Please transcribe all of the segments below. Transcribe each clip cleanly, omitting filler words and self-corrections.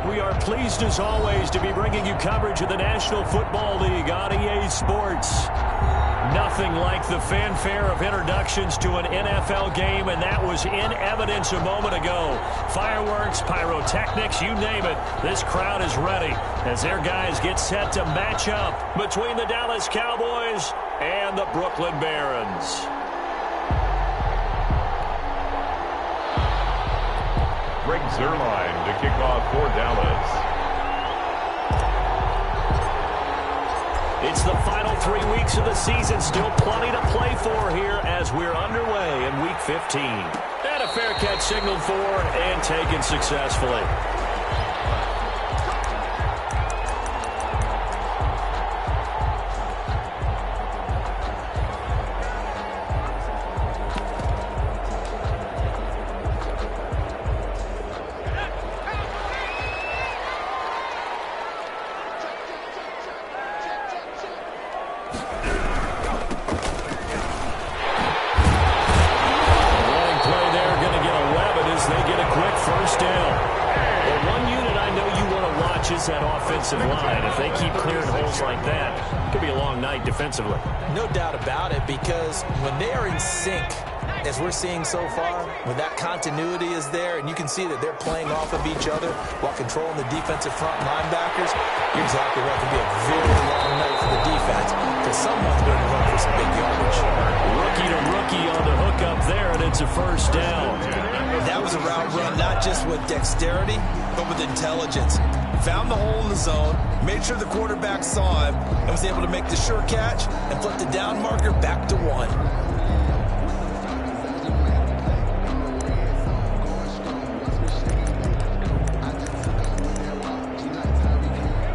We are pleased, as always, to be bringing you coverage of the National Football League on EA Sports. Nothing like the fanfare of introductions to an NFL game, and that was in evidence a moment ago. Fireworks, pyrotechnics, you name it. This crowd is ready as their guys get set to match up between the Dallas Cowboys and the Brooklyn Barons. Greg Zuerlein to kick off for Dallas. It's the final 3 weeks of the season. Still plenty to play for here as we're underway in Week 15. And a fair catch signaled for and taken successfully. That offensive line, if they keep clearing holes like that, it could be a long night defensively. No doubt about it, because when they are in sync, as we're seeing so far, when that continuity is there and you can see that they're playing off of each other while controlling the defensive front linebackers, you're exactly right. It could be a very long night for the defense because someone's going to run for some big yardage. Rookie to rookie on the hook up there, and it's a first down. That was a route run not just with dexterity, but with intelligence. Found the hole in the zone, made sure the quarterback saw him, and was able to make the sure catch and flip the down marker back to 1.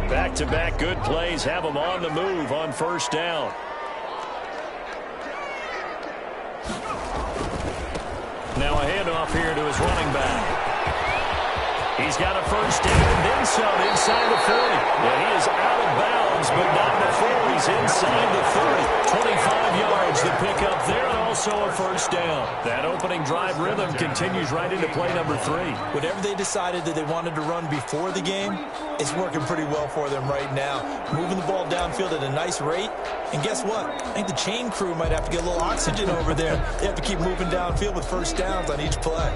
Back-to-back good plays have them on the move on first down. Now a handoff here to his running back. He's got a first down and then some inside the 40. Yeah, he is out of bounds, but not before he's inside the 30. 25 yards to pick up there, and also a first down. That opening drive rhythm continues right into play number 3. Whatever they decided that they wanted to run before the game, it's working pretty well for them right now. Moving the ball downfield at a nice rate. And guess what? I think the chain crew might have to get a little oxygen over there. They have to keep moving downfield with first downs on each play.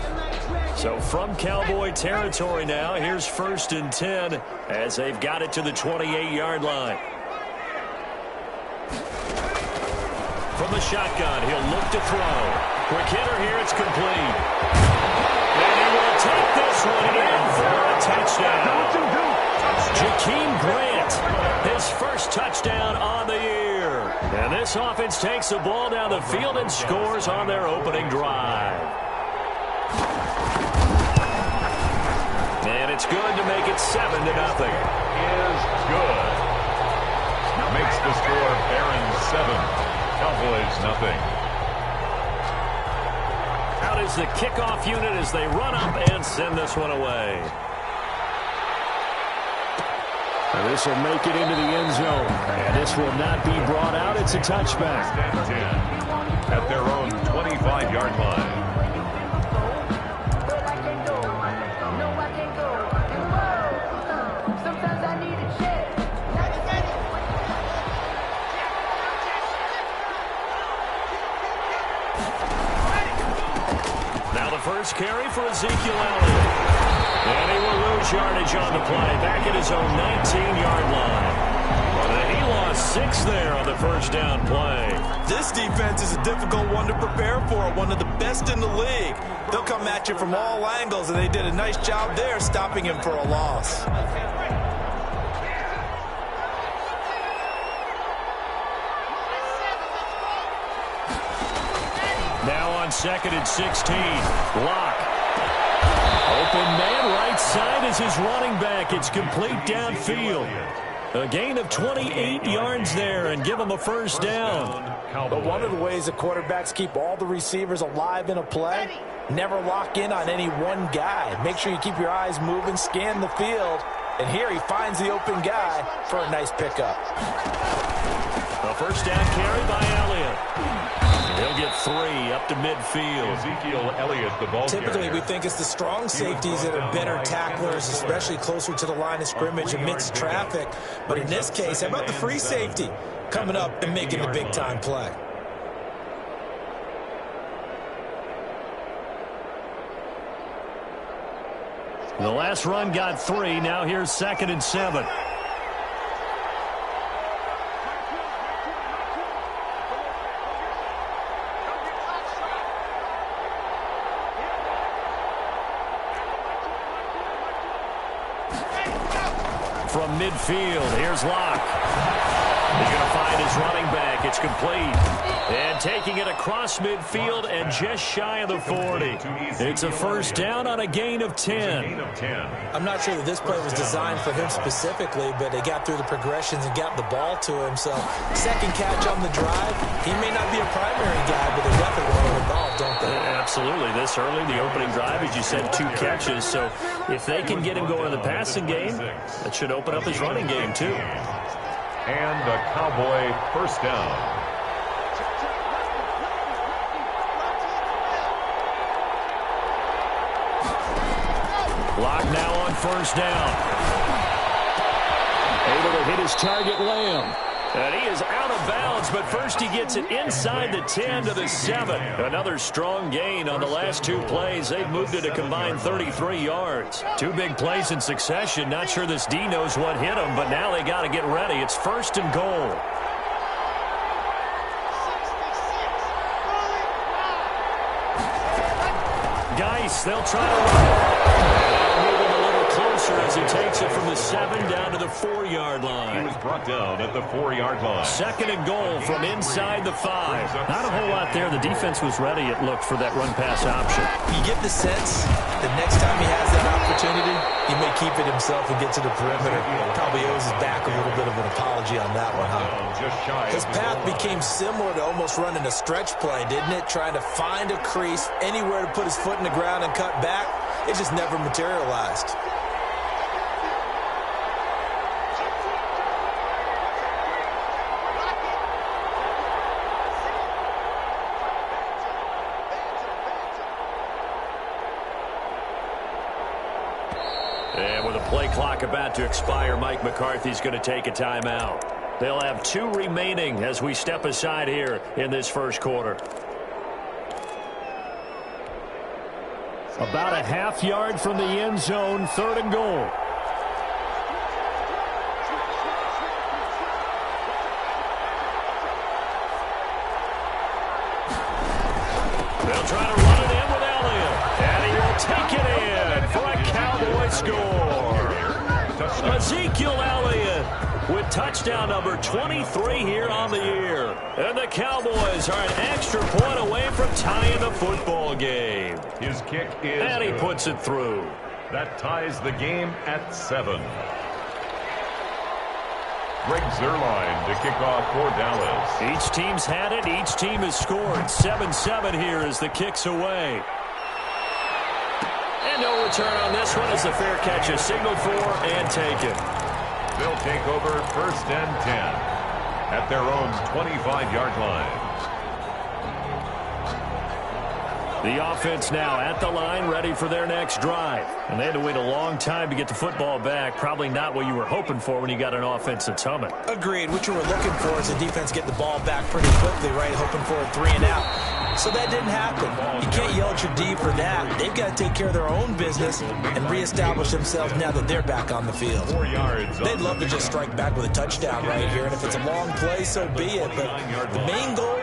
So from Cowboy territory now, here's 1st and 10 as they've got it to the 28-yard line. From the shotgun, he'll look to throw. Quick hitter here, it's complete. And he will take this one in for a touchdown. Jakeem Grant, his first touchdown on the year. And this offense takes the ball down the field and scores on their opening drive. And it's good to make it 7-0. Is good. Makes the score Barons 7, Cowboys nothing. Out is the kickoff unit as they run up and send this one away. And this will make it into the end zone. And this will not be brought out. It's a touchback. 10 at their own 25-yard line. First carry for Ezekiel Elliott. And he will lose yardage on the play. Back at his own 19-yard line. He lost 6 there on the first down play. This defense is a difficult one to prepare for, one of the best in the league. They'll come at you from all angles, and they did a nice job there stopping him for a loss. Now on 2nd and 16. Locke. Open man right side is his running back. It's complete downfield. A gain of 28 yards there and give him a first down. But one of the ways the quarterbacks keep all the receivers alive in a play, never lock in on any one guy. Make sure you keep your eyes moving, scan the field. And here he finds the open guy for a nice pickup. A first down carry by Elliott. He'll get 3 up to midfield. Ezekiel Elliott, the ball Typically, carrier. we think it's the strong safeties that are better tacklers, especially closer to the line of scrimmage amidst traffic. But in this case, how about the free safety coming up and making the big-time play? The last run got 3. Now here's 2nd and 7. From midfield, here's Locke. He's going to find his running back. It's complete. And taking it across midfield and just shy of the 40. It's a first down on a gain of 10. I'm not sure that this play was designed for him specifically, but they got through the progressions and got the ball to him. So, second catch on the drive. He may not be a primary guy, but they definitely want to involve, don't they? Absolutely. This early, the opening drive, as you said, 2 catches. So, if they can get him going in the passing game, that should open up his running game, too. And the Cowboy first down. Locke now on first down. Able to hit his target, Lamb. And he is out of bounds, but first he gets it inside the 10 to the 7. Another strong gain on the last 2 plays. They've moved it a combined 33 yards. 2 big plays in succession. Not sure this D knows what hit him, but now they got to get ready. It's 1st and goal. Geis, they'll try to run. Moving a little closer as he takes it from the 7 down to the 4-yard line. He was brought down at the 4-yard line. 2nd and goal from inside the 5. Not a whole lot there. The defense was ready, it looked, for that run-pass option. You get the sense that next time he has that opportunity, he may keep it himself and get to the perimeter. Probably owes his back a little bit of an apology on that one, huh? His path became similar to almost running a stretch play, didn't it? Trying to find a crease, anywhere to put his foot in the ground and cut back. It just never materialized. And with a play clock about to expire, Mike McCarthy's going to take a timeout. They'll have 2 remaining as we step aside here in this first quarter. About a half yard from the end zone, 3rd and goal. They'll try to run it in with Elliott. And he will take it in for a Cowboy score. Ezekiel Elliott with touchdown number 23 here on the year. And the Cowboys are an extra point away from tying the football game. His kick is And he good. puts it through. That ties the game at 7. Greg Zuerlein to kick off for Dallas. Each team's had it. Each team has scored. 7-7 here as the kick's away. And no return on this one as the fair catch is signaled for and taken. They'll take over 1st and 10 at their own 25-yard line. The offense now at the line, ready for their next drive. And they had to wait a long time to get the football back. Probably not what you were hoping for when you got an offense that's humming. Agreed. What you were looking for is the defense get the ball back pretty quickly, right? Hoping for a 3 and out. So that didn't happen. You can't yell at your D for that. They've got to take care of their own business and reestablish themselves now that they're back on the field. They'd love to just strike back with a touchdown right here, and if it's a long play, so be it. But the main goal,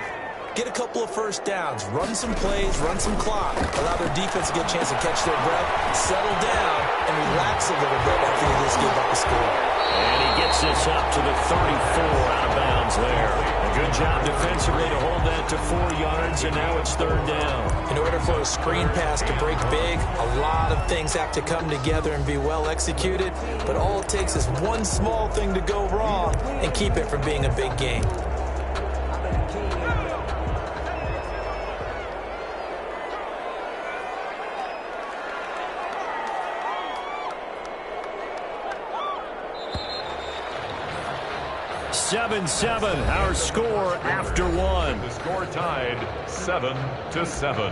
get a couple of first downs, run some plays, run some clock, allow their defense to get a chance to catch their breath, settle down, and relax a little bit after they just give up a score. And he gets this up to the 34 out of bounds there. A good job defensively to hold that to 4 yards, and now it's third down. In order for a screen pass to break big, a lot of things have to come together and be well executed, but all it takes is one small thing to go wrong and keep it from being a big game. Our score after one. The score tied 7-7.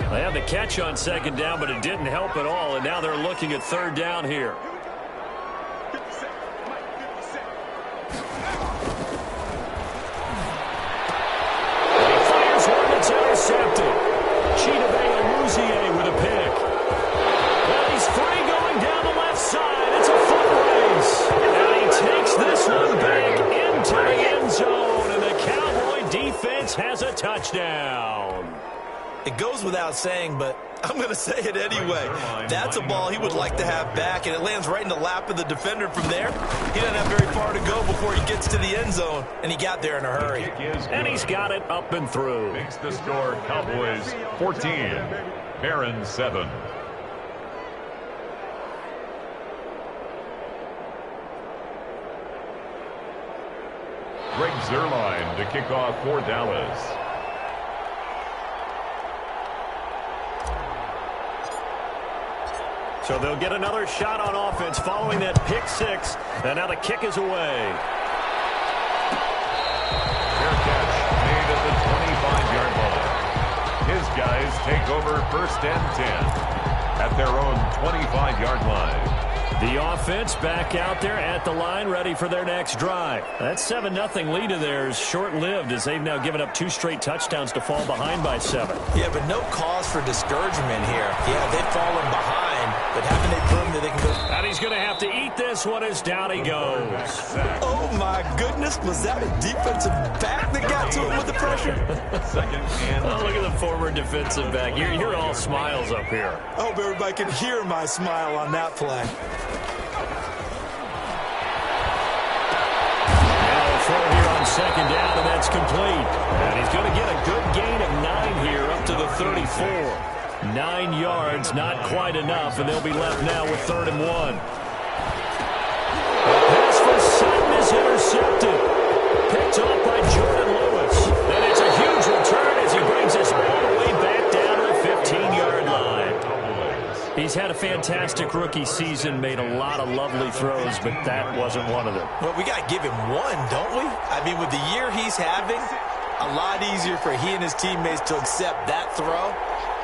They had the catch on second down, but it didn't help at all, and now they're looking at third down here. Intercepted. Chidobe with a pick. Well, he's free going down the left side. It's a foot race. And he takes this one back into the end zone, and the Cowboy defense has a touchdown. It goes without saying, but I'm going to say it anyway. That's a ball he would like to have back, and it lands right in the lap of the defender from there. He doesn't have very far to go before he gets to the end zone, and he got there in a hurry. And he's got it up and through. Makes the score Cowboys 14, Barron 7. Greg Zuerlein to kick off for Dallas. So they'll get another shot on offense following that pick six. And now the kick is away. Fair catch made at the 25-yard line. His guys take over first and 10 at their own 25-yard line. The offense back out there at the line, ready for their next drive. That 7-0 lead of theirs short-lived as they've now given up 2 straight touchdowns to fall behind by 7. Yeah, but no cause for discouragement here. Yeah, they've fallen behind, but haven't they proven that they can go? And he's going to have to eat this one as down he goes. Oh, my goodness. Was that a defensive back that got to him with the pressure? Second and oh, look at the former defensive back. You're all smiles up here. I hope everybody can hear my smile on that play. Here on second down, and that's complete. And he's going to get a good gain of 9 here up to the 34. 9 yards, not quite enough, and they'll be left now with 3rd and 1. The pass for Sutton is intercepted. Picked off by Jordan Lewis. And it's a huge return as he brings us all the way back down to the 15-yard line. He's had a fantastic rookie season, made a lot of lovely throws, but that wasn't one of them. Well, we got to give him one, don't we? I mean, with the year he's having, a lot easier for he and his teammates to accept that throw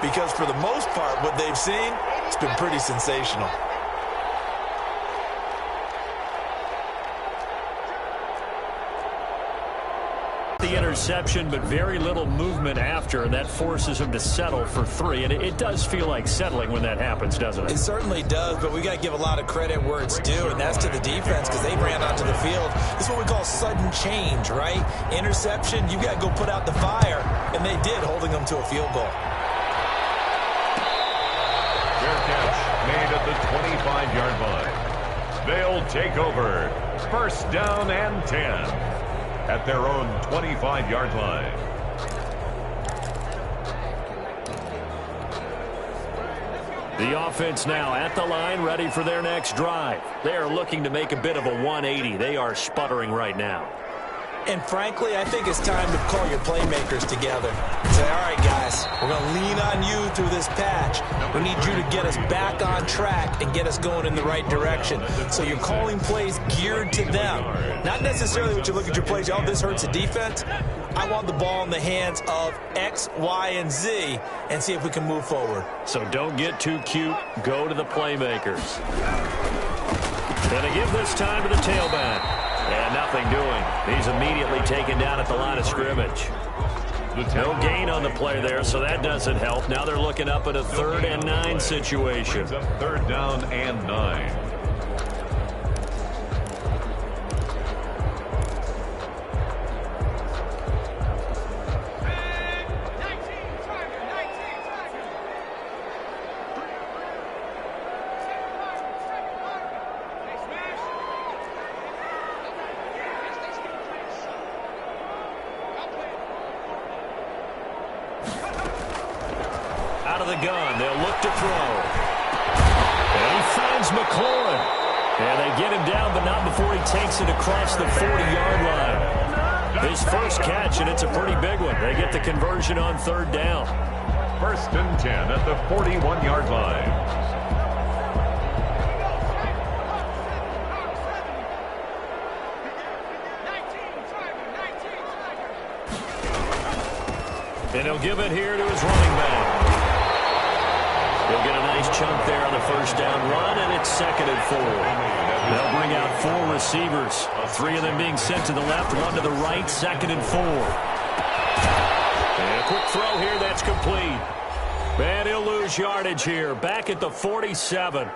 because for the most part, what they've seen, it's been pretty sensational. The interception, but very little movement after, and that forces him to settle for 3. And it does feel like settling when that happens, doesn't it? It certainly does, but we got to give a lot of credit where it's due, and that's to the defense because they ran onto the field. This is what we call sudden change, right? Interception, you got to go put out the fire, and they did, holding them to a field goal. fair catch made at the 25-yard line. They'll take over first down and 10. At their own 25-yard line. The offense now at the line, ready for their next drive. They are looking to make a bit of a 180. They are sputtering right now. And frankly, I think it's time to call your playmakers together. Say, all right, guys, we're going to lean on you through this patch. We need you to get us back on track and get us going in the right direction. So you're calling plays geared to them. Not necessarily what you look at your plays, oh, this hurts the defense. I want the ball in the hands of X, Y, and Z and see if we can move forward. So don't get too cute. Go to the playmakers. Gonna give this time to the tailback. And nothing doing. He's immediately taken down at the line of scrimmage. No gain on the play there, so that doesn't help. Now they're looking up at a 3rd and 9 situation. 3rd down and 9. The gun. They'll look to throw. And he finds McLaurin. And they get him down, but not before he takes it across the 40-yard line. His first catch, and it's a pretty big one. They get the conversion on 3rd down. 1st and 10 at the 41-yard line. And he'll give it here to his running back. He'll get a nice chunk there on the 1st down run, and it's 2nd and 4. They'll bring out 4 receivers, 3 of them being sent to the left, 1 to the right, 2nd and 4. And a quick throw here, that's complete. And he'll lose yardage here, back at the 47.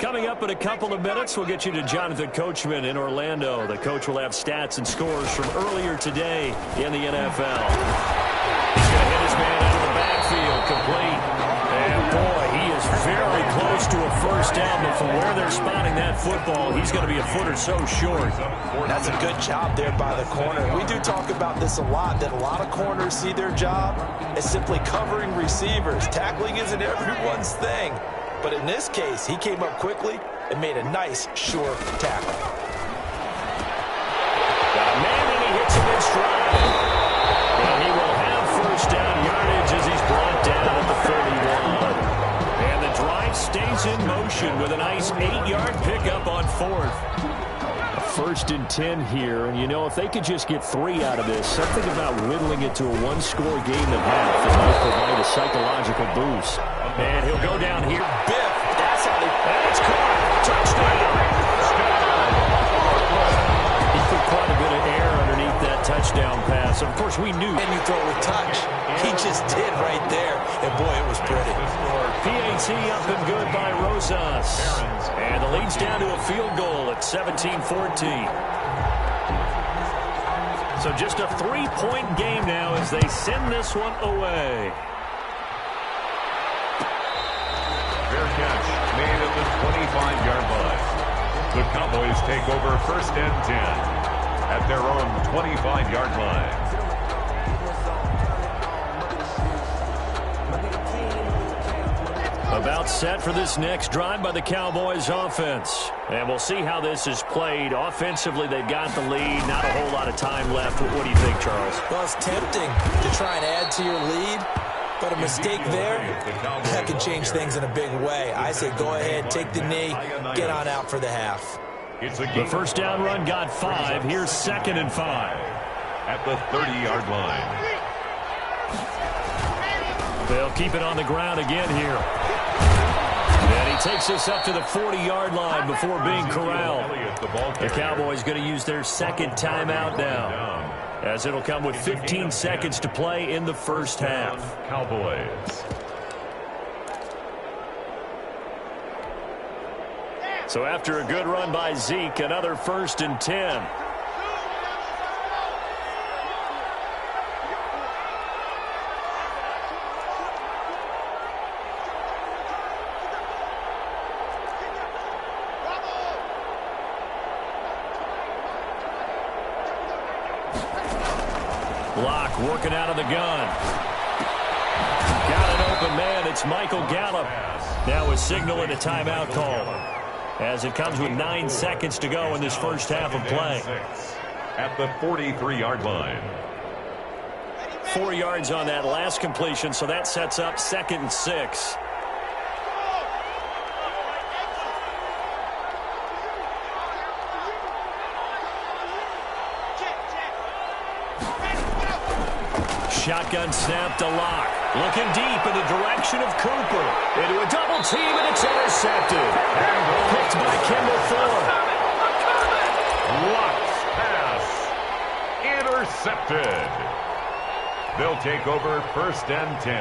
Coming up in a couple of minutes, we'll get you to Jonathan Coachman in Orlando. The coach will have stats and scores from earlier today in the NFL. He's going to hit his man out of the backfield, complete. And boy, he is very close to a 1st down, but from where they're spotting that football, he's going to be a foot or so short. That's a good job there by the corner. We do talk about this a lot, that a lot of corners see their job as simply covering receivers. Tackling isn't everyone's thing. But in this case, he came up quickly and made a nice, sure tackle. Got a man, and he hits him in stride. And he will have 1st down yardage as he's brought down at the 41. And the drive stays in motion with a nice 8-yard pickup on 4th. A 1st and 10 here, and you know, if they could just get 3 out of this, something about whittling it to a 1-score game at half that might provide a psychological boost. And he'll go down here. Biff, that's how they... That's caught. Touchdown. He put quite a bit of air underneath that touchdown pass. Of course, we knew. And you throw with touch. He just did right there. And boy, it was pretty. PAT up and good by Rosas. And the lead's down to a field goal at 17-14. So just a 3-point game now as they send this one away. Fair catch made at the 25-yard line. The Cowboys take over 1st and 10 at their own 25-yard line. About set for this next drive by the Cowboys offense. And we'll see how this is played. Offensively, they've got the lead. Not a whole lot of time left. What do you think, Charles? Well, it's tempting to try and add to your lead. But a mistake there, that can change things in a big way. I say go ahead, take the knee, get on out for the half. The 1st down run got 5. Here's 2nd and 5. At the 30-yard line. They'll keep it on the ground again here. And he takes us up to the 40-yard line before being corralled. The Cowboys going to use their 2nd timeout now, as it'll come with 15 seconds to play in the 1st half. Cowboys. So after a good run by Zeke, another 1st and 10. Block working out of the gun. Got an open man. It's Michael Gallup. Now is signaling a timeout call as it comes with 9 seconds to go in this first half of play. At the 43-yard line. 4 yards on that last completion, so that sets up 2nd and 6. Shotgun snap to Locke. Looking deep in the direction of Cooper. Into a double team, and it's intercepted. Picked by Kendall Thorpe. Locke's pass. Intercepted. They'll take over 1st and 10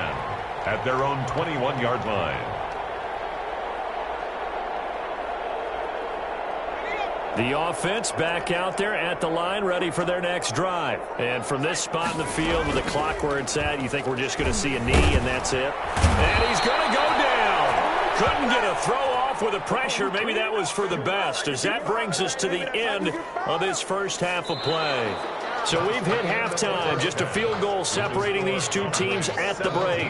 at their own 21-yard line. The offense back out there at the line, ready for their next drive. And from this spot in the field with the clock where it's at, you think we're just going to see a knee and that's it? And he's going to go down. Couldn't get a throw off with the pressure. Maybe that was for the best, as that brings us to the end of this first half of play. So we've hit halftime, just a field goal separating these two teams at the break.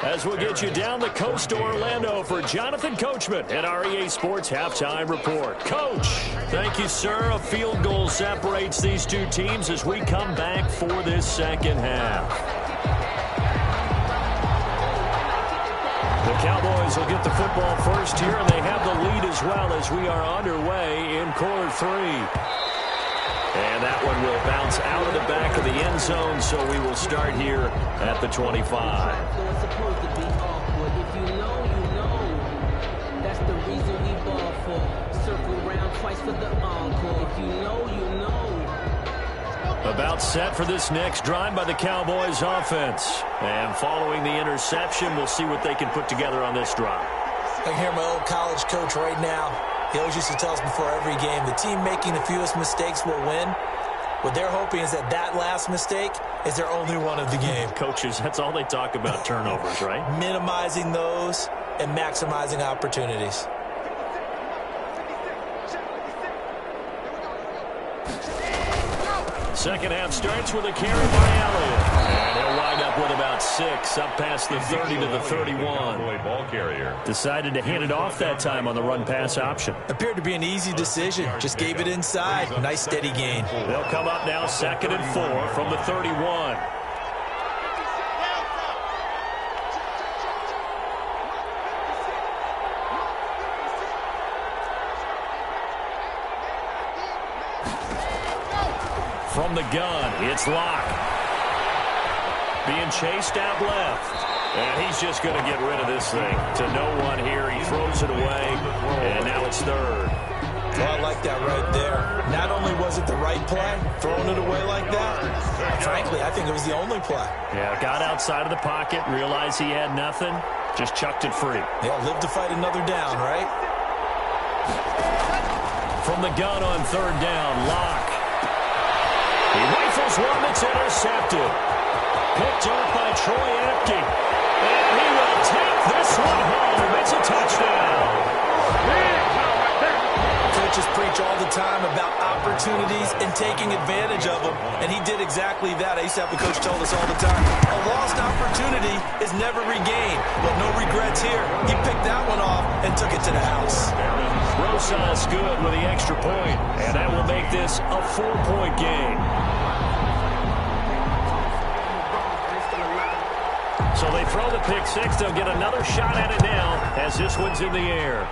As we'll get you down the coast to Orlando for Jonathan Coachman at our EA Sports Halftime Report. Coach, thank you, sir. A field goal separates these two teams as we come back for this second half. The Cowboys will get the football first here, and they have the lead as well as we are underway in quarter 3. And that one will bounce out of the back of the end zone, so we will start here at the 25. It's supposed to be awkward. If you know, you know. That's the reason we ball for. Circle round twice for the encore. If you know, you know. About set for this next drive by the Cowboys offense. And following the interception, we'll see what they can put together on this drive. I can hear my old college coach right now. He always used to tell us before every game, the team making the fewest mistakes will win. What they're hoping is that that last mistake is their only one of the game. Coaches, that's all they talk about, turnovers, right? Minimizing those and maximizing opportunities. Second half starts with a carry by Elliott. And he'll wind up with about 6, up past the 30 to the 31. Ball carrier. Decided to hand it off that time on the run-pass option. Appeared to be an easy decision. Just gave it inside. Nice steady gain. They'll come up now 2nd and 4 from the 31. From the gun, it's Locke. Being chased out left. And he's just going to get rid of this thing to no one here. He throws it away, and now it's 3rd. Well, I like that right there. Not only was it the right play, throwing it away like that, frankly, I think it was the only play. Yeah, got outside of the pocket, realized he had nothing, just chucked it free. They'll live to fight another down, right? From the gun on 3rd down, Locke. He rifles one that's intercepted. Picked up by Troy Apke. And he will take this one home. It's a touchdown. Coaches preach all the time about opportunities and taking advantage of them, and he did exactly that. I used to have a coach told us all the time, a lost opportunity is never regained. Well, no regrets here. He picked that one off and took it to the house. Rosas good with the extra point, and that will make this a 4-point game. So they throw the pick 6. They'll get another shot at it now as this one's in the air.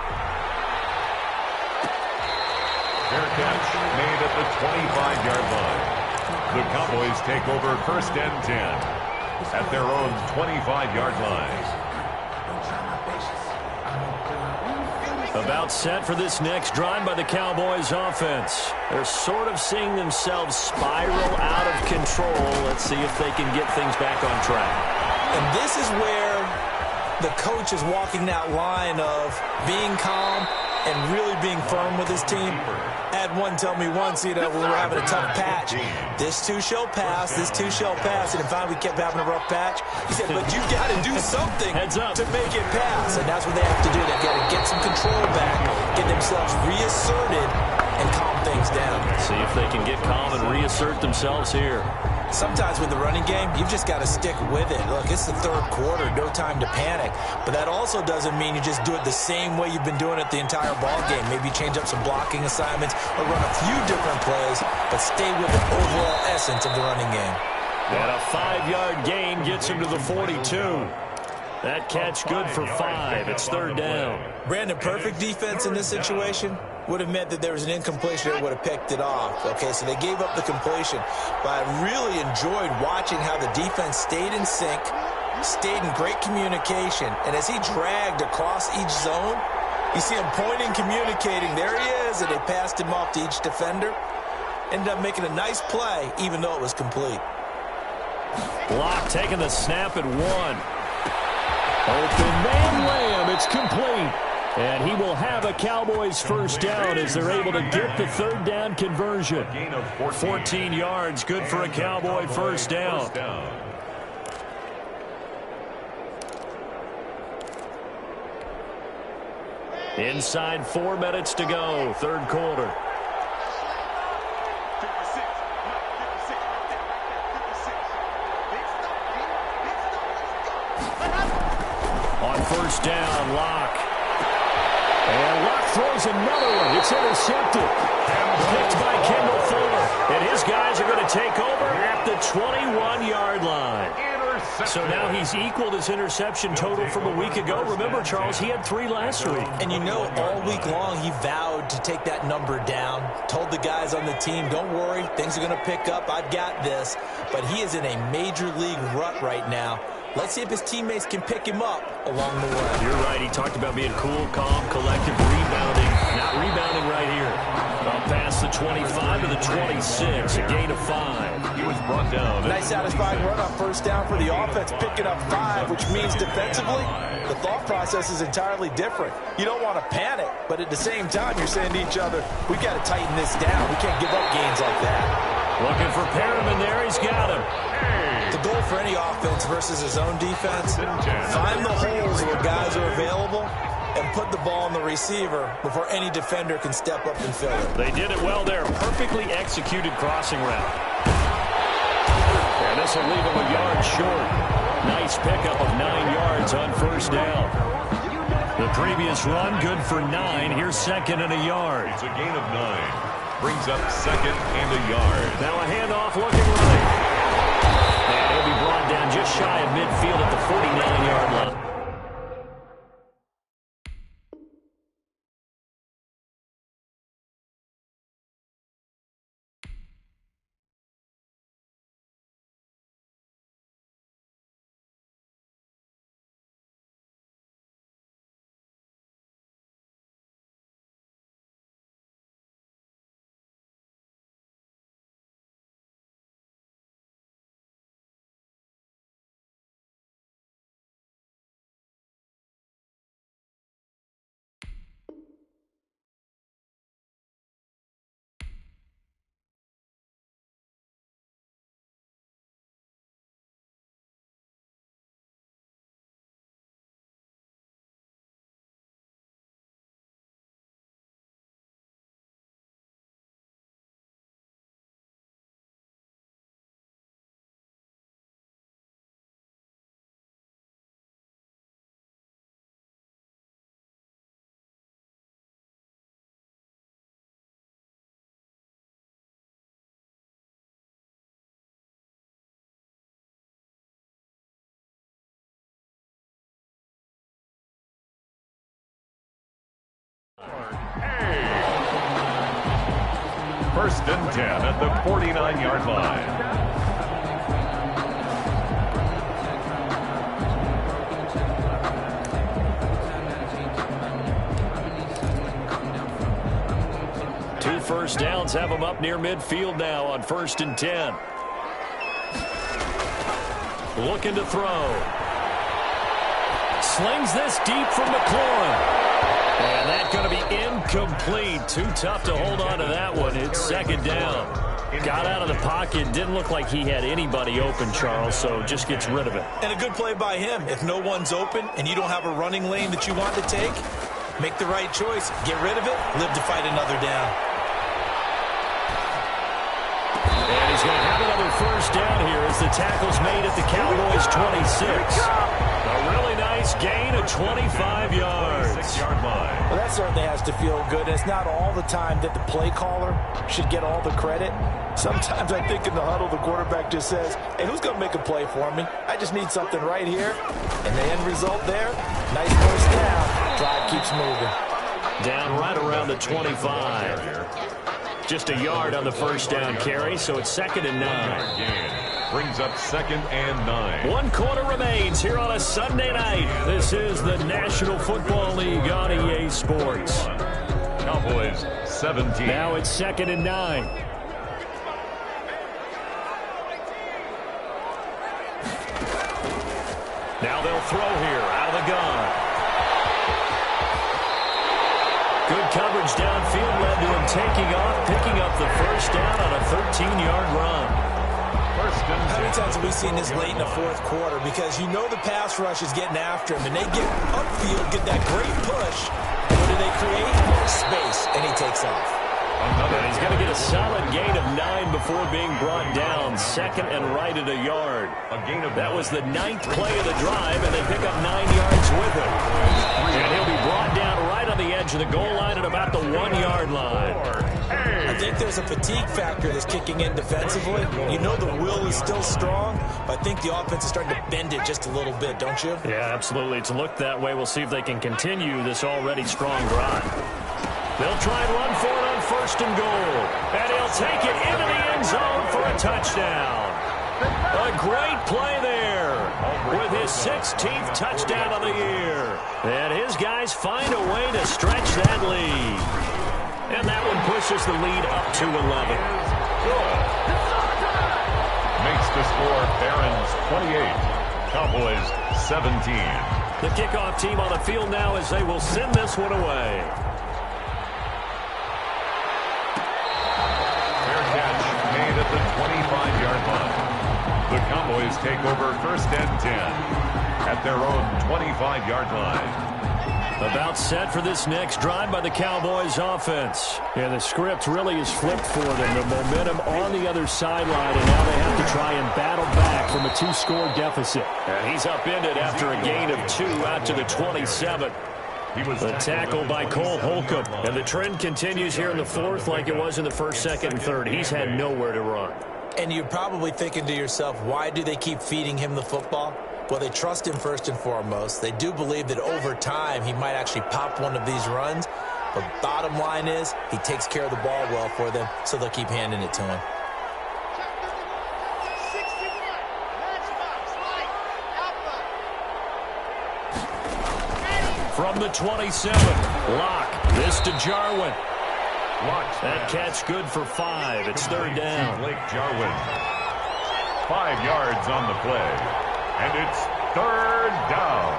Fair catch made at the 25-yard line. The Cowboys take over 1st and 10 at their own 25-yard line. About set for this next drive by the Cowboys offense. They're sort of seeing themselves spiral out of control. Let's see if they can get things back on track. And this is where the coach is walking that line of being calm and really being firm with his team. I had one tell me once, we were having a tough patch. This too shall pass, this too shall pass. And finally we kept having a rough patch. He said, but you've got to do something to make it pass. And that's what they have to do. They've got to get some control back, get themselves reasserted, and calm things down. See if they can get calm and reassert themselves here. Sometimes with the running game, you've just got to stick with it. Look, it's the third quarter, no time to panic. But that also doesn't mean you just do it the same way you've been doing it the entire ball game. Maybe change up some blocking assignments or run a few different plays, but stay with the overall essence of the running game. And a 5-yard gain gets him to the 42. That catch good for 5. It's third down. Brandon, perfect defense in this situation would have meant that there was an incompletion that would have picked it off. Okay, so they gave up the completion. But I really enjoyed watching how the defense stayed in sync, stayed in great communication. And as he dragged across each zone, you see him pointing, communicating. There he is, and they passed him off to each defender. Ended up making a nice play, even though it was complete. Block taking the snap at 1. Open man Lamb, it's complete. And he will have a Cowboys first down as they're able to get the third down conversion. 14 yards, good for a Cowboy first down. Inside 4 minutes to go, third quarter. On first down, Locke. And Locke throws another one. It's intercepted. Picked by Kendall Fuller. And his guys are going to take over at the 21-yard line. So now he's equaled his interception total from a week ago. Remember, Charles, he had 3 last week. And you know, all week long he vowed to take that number down. Told the guys on the team, don't worry, things are going to pick up. I've got this. But he is in a major league rut right now. Let's see if his teammates can pick him up along the way. You're right. He talked about being cool, calm, collective, rebounding. Not rebounding right here. Up past the 25 to the 26, a gain of 5. He was brought down. Nice satisfying run on first down for the offense, picking up 5, which means defensively, the thought process is entirely different. You don't want to panic, but at the same time, you're saying to each other, we've got to tighten this down. We can't give up gains like that. Looking for Perriman there. He's got him. The goal for any offense versus his own defense, find the holes where guys are available and put the ball on the receiver before any defender can step up and fill it. They did it well there. Perfectly executed crossing route. And this will leave him a yard short. Nice pickup of 9 yards on first down. The previous run, good for 9. Here's second and a yard. It's a gain of 9. Brings up second and a yard. Now a handoff looking right. And he'll be brought down just shy of midfield at the 49-yard line. First and 10 at the 49-yard line. Two first downs have him up near midfield now on first and 10. Looking to throw. Slings this deep from McLaurin. And that's going to be incomplete. Too tough to hold on to that one. It's second down. Got out of the pocket. Didn't look like he had anybody open, Charles, so just gets rid of it. And a good play by him. If no one's open and you don't have a running lane that you want to take, make the right choice. Get rid of it. Live to fight another down. And he's going to have another first down tackle's made at the Cowboys' 26. A really nice gain of 25 yards. 6-yard line. Well, that certainly has to feel good. It's not all the time that the play caller should get all the credit. Sometimes I think in the huddle, the quarterback just says, hey, who's going to make a play for me? I just need something right here. And the end result there, nice first down. Drive keeps moving. Down right around the 25. Just a yard on the first down carry, so it's 2nd and 9. Brings up 2nd and 9. 1 quarter remains here on a Sunday night. This is the National Football League on EA Sports. Cowboys 17. Now it's 2nd and 9. Now they'll throw here out of the gun. Good coverage downfield led to him taking off, picking up the first down on a 13-yard run. How many times have we seen this late in the fourth quarter? Because you know the pass rush is getting after him, and they get upfield, get that great push. What do they create? More space, and he takes off. And he's going to get a solid gain of 9 before being brought down. 2nd and right at a yard. That was the 9th play of the drive, and they pick up 9 yards with him. And he'll be brought down right on the edge of the goal line at about the 1-yard line. I think there's a fatigue factor that's kicking in defensively. You know the will is still strong, but I think the offense is starting to bend it just a little bit, don't you? Yeah, absolutely. It's looked that way. We'll see if they can continue this already strong drive. They'll try and run for it on 1st and goal. And he'll take it into the end zone for a touchdown. A great play there with his 16th touchdown of the year. And his guys find a way to stretch that lead. And that one pushes the lead up to 11. Makes the score Barons 28, Cowboys 17. The kickoff team on the field now as they will send this one away. Fair catch made at the 25-yard line. The Cowboys take over 1st and 10 at their own 25-yard line. About set for this next drive by the Cowboys offense. And the script really is flipped for them. The momentum on the other sideline, and now they have to try and battle back from a 2-score deficit. And he's upended after a gain of 2 out to the 27. The tackle by Cole Holcomb. And the trend continues here in the 4th like it was in the 1st, 2nd, and 3rd. He's had nowhere to run. And you're probably thinking to yourself, why do they keep feeding him the football? Well, they trust him first and foremost. They do believe that over time he might actually pop one of these runs. But bottom line is he takes care of the ball well for them, so they'll keep handing it to him. From the 27, Locke. This to Jarwin. That catch good for 5. It's 3rd down. Blake Jarwin. 5 yards on the play. And it's 3rd down.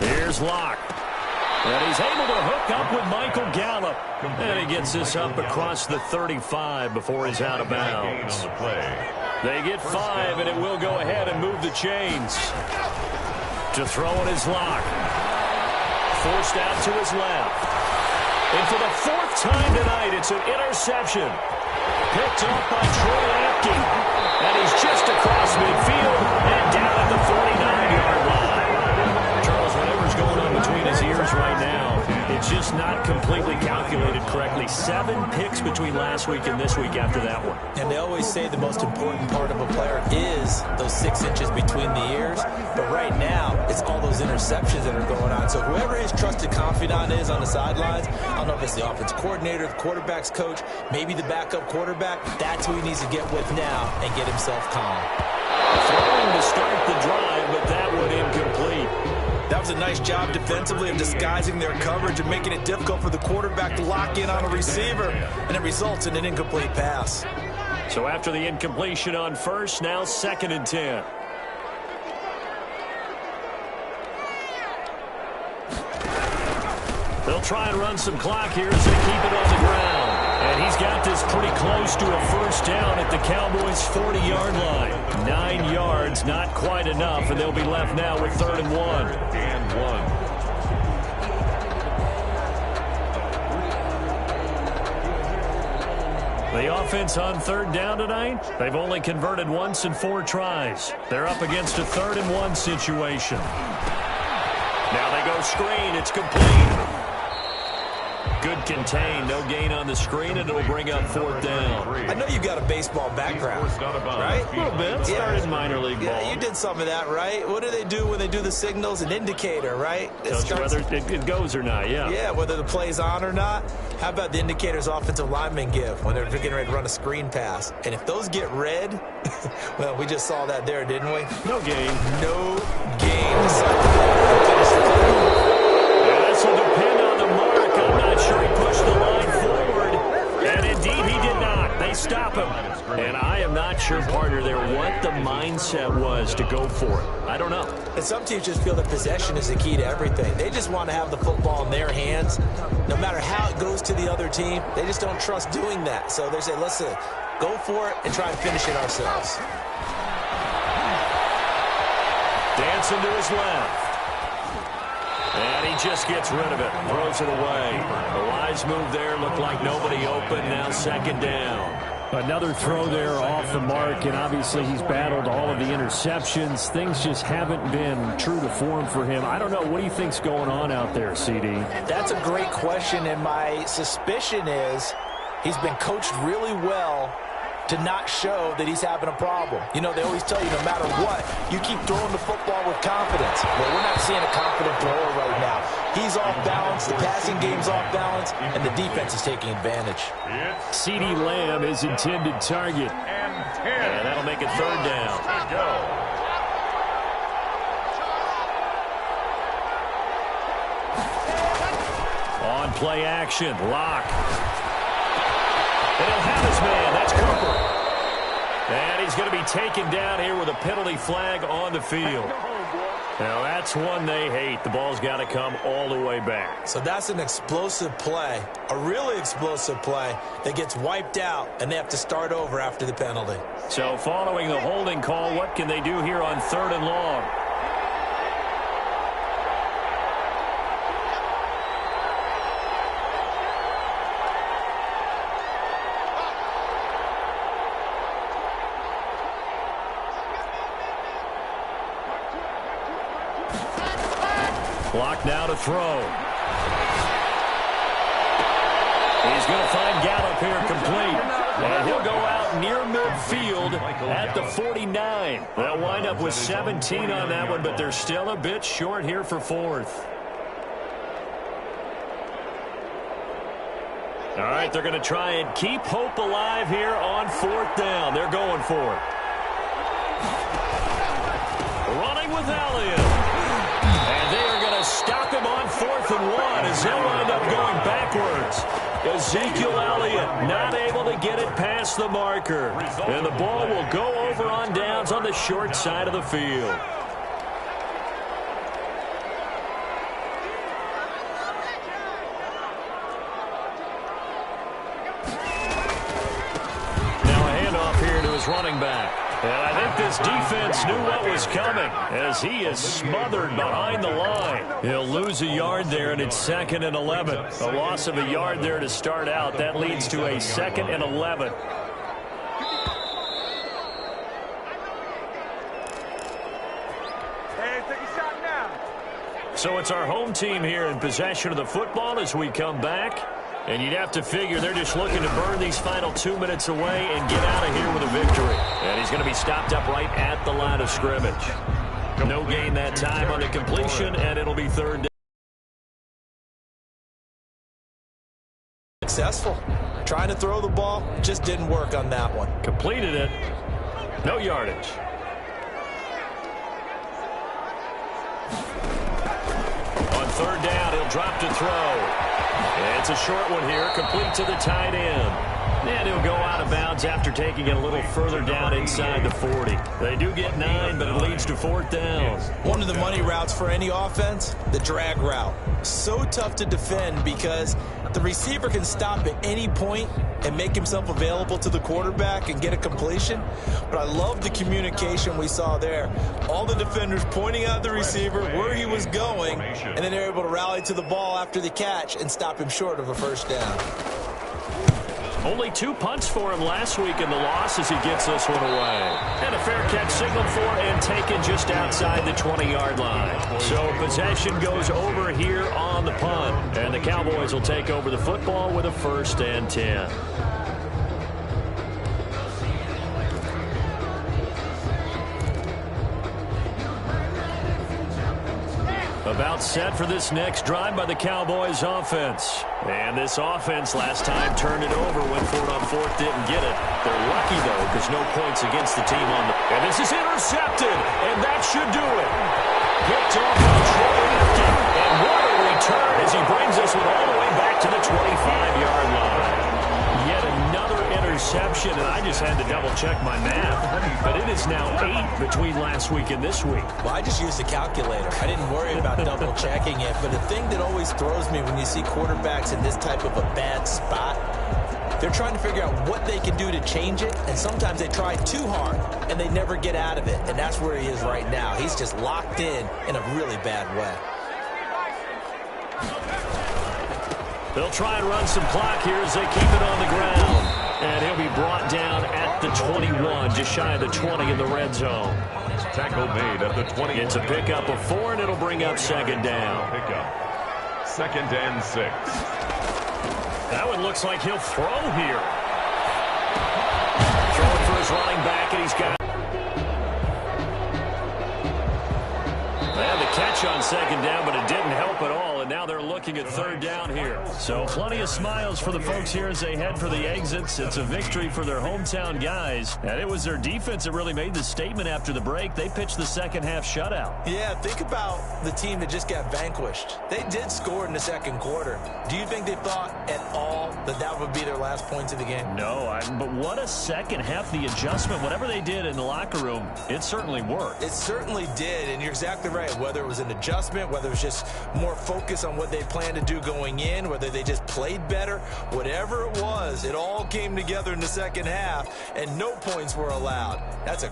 Here's Locke. And he's able to hook up with Michael Gallup. And he gets this up across the 35 before he's out of bounds. They get 5, and it will go ahead and move the chains. To throw it is Locke. Forced out to his left. And for the 4th time tonight, it's an interception. Picked up by Troy Apke. And he's just across midfield and down at the 49-yard line. Charles, whatever's going on between his ears right now, it's just not completely calculated correctly. 7 picks between last week and this week after that one. And they always say the most important part of a player is those 6 inches between the ears. But right now, it's all those interceptions that are going on. So whoever his trusted confidant is on the sidelines, I don't know if it's the offense coordinator, the quarterback's coach, maybe the backup quarterback, that's who he needs to get with now and get himself calm. Throwing to start the drive, but that one incomplete. That was a nice job defensively of disguising their coverage and making it difficult for the quarterback to lock in on a receiver, and it results in an incomplete pass. So after the incompletion on first, now 2nd and 10. They'll try and run some clock here as they keep it on the ground. And he's got this pretty close to a first down at the Cowboys' 40-yard line. 9 yards, not quite enough, and they'll be left now with 3rd and 1. And 1. The offense on 3rd down tonight, they've only converted once in 4 tries. They're up against a 3rd and 1 situation. Now they go screen. It's complete. Good contain. No gain on the screen, and it'll bring up 4th down. I know you've got a baseball background, right? A little bit. Started minor league ball. Yeah, you did some of that, right? What do they do when they do the signals? An indicator, right? Tells you whether it goes or not, yeah. Yeah, whether the play's on or not. How about the indicators offensive linemen give when they're getting ready to run a screen pass? And if those get red, well, we just saw that there, didn't we? No gain. No gain. Yeah, this will depend on the mark. I'm not sure he pushed the line forward. And indeed, he did not. They stop him. And I am not sure, partner, there what the mindset was to go for it. I don't know. And some teams just feel that possession is the key to everything. They just want to have the football in their hands. No matter how it goes to the other team, they just don't trust doing that. So they say, listen, go for it and try and finish it ourselves. Dancing to his left. And he just gets rid of it, throws it away. The wise move there, looked like nobody open, now 2nd down. Another throw there off the mark, and obviously he's battled all of the interceptions. Things just haven't been true to form for him. I don't know. What do you think's going on out there, CD? That's a great question, and my suspicion is he's been coached really well to not show that he's having a problem. You know, they always tell you no matter what, you keep throwing the football with confidence. Well, we're not seeing a confident thrower right now. He's off balance, the passing game's off balance, and the defense is taking advantage. CeeDee Lamb is intended target. And that'll make it 3rd down. On play action, Locke. And he'll have his man. That's Cooper. And he's going to be taken down here with a penalty flag on the field. Now, that's one they hate. The ball's got to come all the way back. So that's an explosive play, a really explosive play that gets wiped out, and they have to start over after the penalty. So following the holding call, what can they do here on 3rd and long? Clock now to throw. He's going to find Gallup here complete. And he'll go out near midfield at the 49. They'll wind up with 17 on that one, but they're still a bit short here for 4th. All right, they're going to try and keep hope alive here on 4th down. They're going for it. Running with Elliott. And they are going to stop him on 4th and 1 as he'll wind up going backwards. Ezekiel Elliott not able to get it past the marker. And the ball will go over on downs on the short side of the field. Now a handoff here to his running back. And I think this defense knew what was coming as he is smothered behind the line. He'll lose a yard there, and it's 2nd and 11. A loss of a yard there to start out. That leads to a 2nd and 11. So it's our home team here in possession of the football as we come back. And you'd have to figure they're just looking to burn these final 2 minutes away and get out of here with a victory. And he's going to be stopped up right at the line of scrimmage. No gain that time on the completion, and it'll be 3rd down. Successful. Trying to throw the ball, just didn't work on that one. Completed it. No yardage. On 3rd down, he'll drop to throw. And it's a short one here, complete to the tight end. And he'll go out of bounds after taking it a little further down inside the 40. They do get 9, but it leads to 4th down. One of the money routes for any offense, the drag route. So tough to defend because the receiver can stop at any point and make himself available to the quarterback and get a completion. But I love the communication we saw there. All the defenders pointing out the receiver where he was going, and then they're able to rally to the ball after the catch and stop him short of a 1st down. Only 2 punts for him last week in the loss as he gets this one away. And a fair catch signaled for and taken just outside the 20-yard line. So possession goes over here on the punt. And the Cowboys will take over the football with a 1st and 10. About set for this next drive by the Cowboys offense. And this offense last time turned it over, went for it on 4th, didn't get it. They're lucky, though, because no points against the team on the... And this is intercepted, and that should do it. Picked off by Troy Apke. And what a return as he brings us all the way back to the 25-yard line. Yet another interception, and I just had to double-check my math. But it is now 8 between last week and this week. Well, I just used a calculator. I didn't worry about double-checking it. But the thing that always throws me when you see quarterbacks in this type of a bad spot, they're trying to figure out what they can do to change it, and sometimes they try too hard, and they never get out of it. And that's where he is right now. He's just locked in a really bad way. They'll try and run some clock here as they keep it on the ground. And he'll be brought down at the 21, just shy of the 20 in the red zone. Tackle made at the 20. It's a pickup of 4, and it'll bring up 2nd down. Pickup. 2nd and 6. That one looks like he'll throw here. Throwing for his running back, and he's got... They had the catch on 2nd down, but it didn't help at all. And now they're looking at 3rd down here. So plenty of smiles for the folks here as they head for the exits. It's a victory for their hometown guys. And it was their defense that really made the statement after the break. They pitched the 2nd half shutout. Yeah, think about the team that just got vanquished. They did score in the 2nd quarter. Do you think they thought at all that that would be their last points of the game? No, but what a 2nd half. The adjustment, whatever they did in the locker room, it certainly worked. It certainly did, and you're exactly right. Whether it was an adjustment, whether it was just more focus on what they planned to do going in, whether they just played better, whatever it was, it all came together in the 2nd half, and no points were allowed. That's a